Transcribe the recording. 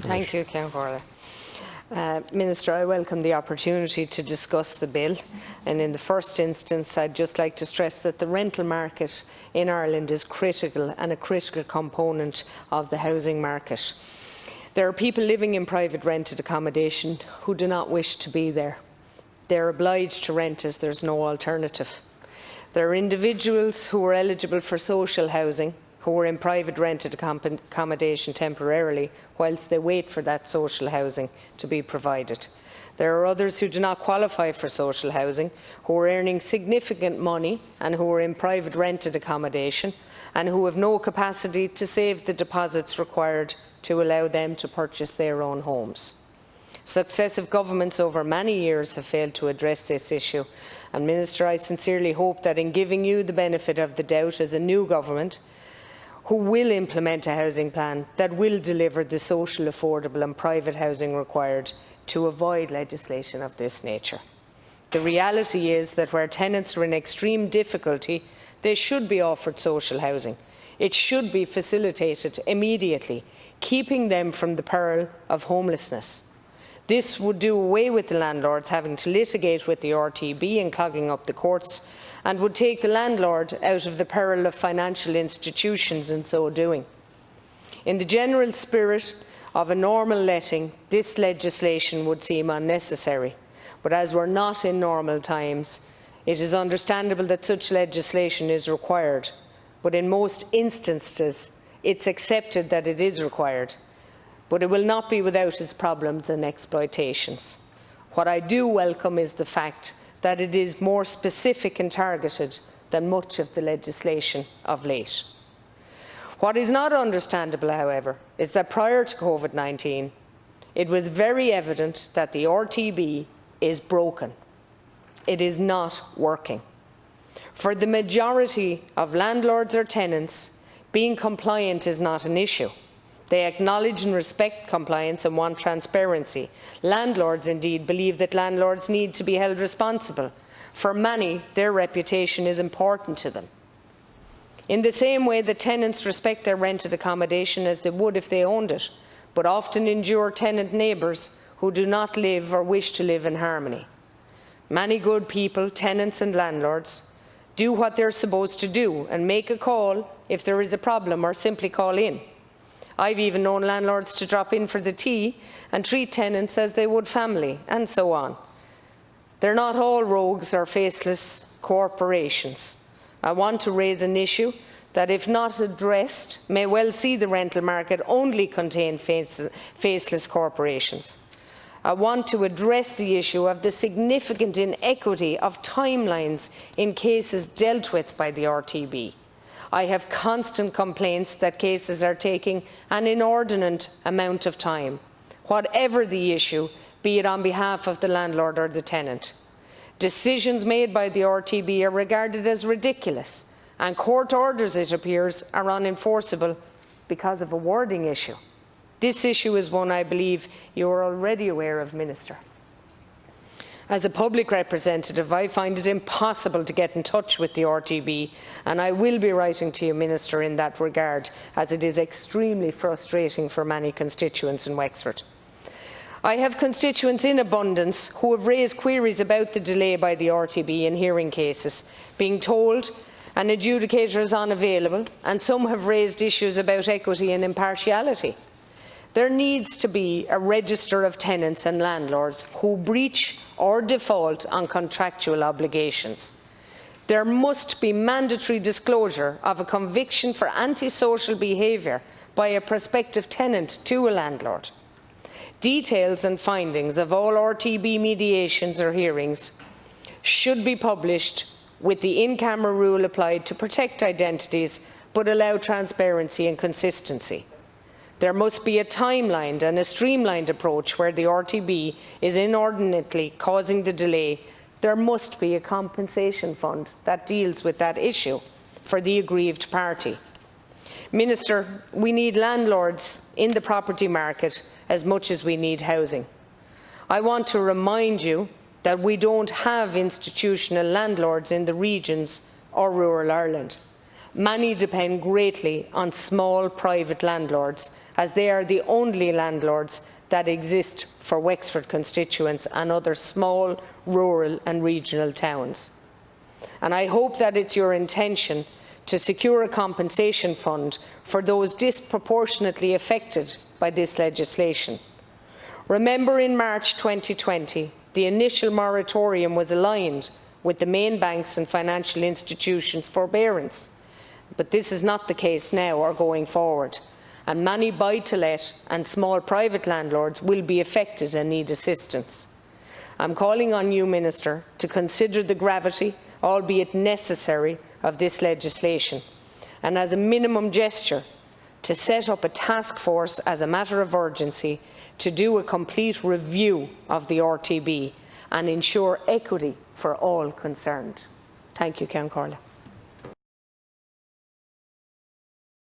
Thank you, Councillor. Minister, I welcome the opportunity to discuss the bill, and in the first instance I'd just like to stress that the rental market in Ireland is critical and a critical component of the housing market. There are people living in private rented accommodation who do not wish to be there. They are obliged to rent as there is no alternative. There are individuals who are eligible for social housing who are in private rented accommodation temporarily whilst they wait for that social housing to be provided. There are others who do not qualify for social housing, who are earning significant money and who are in private rented accommodation and who have no capacity to save the deposits required to allow them to purchase their own homes. Successive governments over many years have failed to address this issue, and Minister, I sincerely hope that in giving you the benefit of the doubt as a new government, who will implement a housing plan that will deliver the social, affordable and private housing required to avoid legislation of this nature. The reality is that where tenants are in extreme difficulty, they should be offered social housing. It should be facilitated immediately, keeping them from the peril of homelessness. This would do away with the landlords having to litigate with the RTB and clogging up the courts, and would take the landlord out of the peril of financial institutions in so doing. In the general spirit of a normal letting, this legislation would seem unnecessary, but as we are not in normal times, it is understandable that such legislation is required, but in most instances it is accepted that it is required, but it will not be without its problems and exploitations. What I do welcome is the fact that it is more specific and targeted than much of the legislation of late. What is not understandable, however, is that prior to COVID-19, it was very evident that the RTB is broken. It is not working. For the majority of landlords or tenants, being compliant is not an issue. They acknowledge and respect compliance and want transparency. Landlords, indeed, believe that landlords need to be held responsible. For many, their reputation is important to them. In the same way that tenants respect their rented accommodation as they would if they owned it, but often endure tenant neighbours who do not live or wish to live in harmony. Many good people, tenants and landlords, do what they are supposed to do and make a call if there is a problem or simply call in. I've even known landlords to drop in for the tea and treat tenants as they would family, and so on. They're not all rogues or faceless corporations. I want to raise an issue that, if not addressed, may well see the rental market only contain faceless corporations. I want to address the issue of the significant inequity of timelines in cases dealt with by the RTB. I have constant complaints that cases are taking an inordinate amount of time, whatever the issue, be it on behalf of the landlord or the tenant. Decisions made by the RTB are regarded as ridiculous, and court orders, it appears, are unenforceable because of a wording issue. This issue is one I believe you are already aware of, Minister. As a public representative, I find it impossible to get in touch with the RTB, and I will be writing to you, Minister, in that regard, as it is extremely frustrating for many constituents in Wexford. I have constituents in abundance who have raised queries about the delay by the RTB in hearing cases, being told an adjudicator is unavailable, and some have raised issues about equity and impartiality. There needs to be a register of tenants and landlords who breach or default on contractual obligations. There must be mandatory disclosure of a conviction for antisocial behaviour by a prospective tenant to a landlord. Details and findings of all RTB mediations or hearings should be published, with the in-camera rule applied to protect identities but allow transparency and consistency. There must be a timelined and a streamlined approach where the RTB is inordinately causing the delay. There must be a compensation fund that deals with that issue for the aggrieved party. Minister, we need landlords in the property market as much as we need housing. I want to remind you that we don't have institutional landlords in the regions or rural Ireland. Many depend greatly on small private landlords, as they are the only landlords that exist for Wexford constituents and other small, rural and regional towns. And I hope that it's your intention to secure a compensation fund for those disproportionately affected by this legislation. Remember, in March 2020, the initial moratorium was aligned with the main banks and financial institutions' forbearance. But this is not the case now or going forward, and many buy-to-let and small private landlords will be affected and need assistance. I'm calling on you, Minister, to consider the gravity, albeit necessary, of this legislation, and as a minimum gesture, to set up a task force as a matter of urgency to do a complete review of the RTB and ensure equity for all concerned. Thank you, Ceann Comhairle.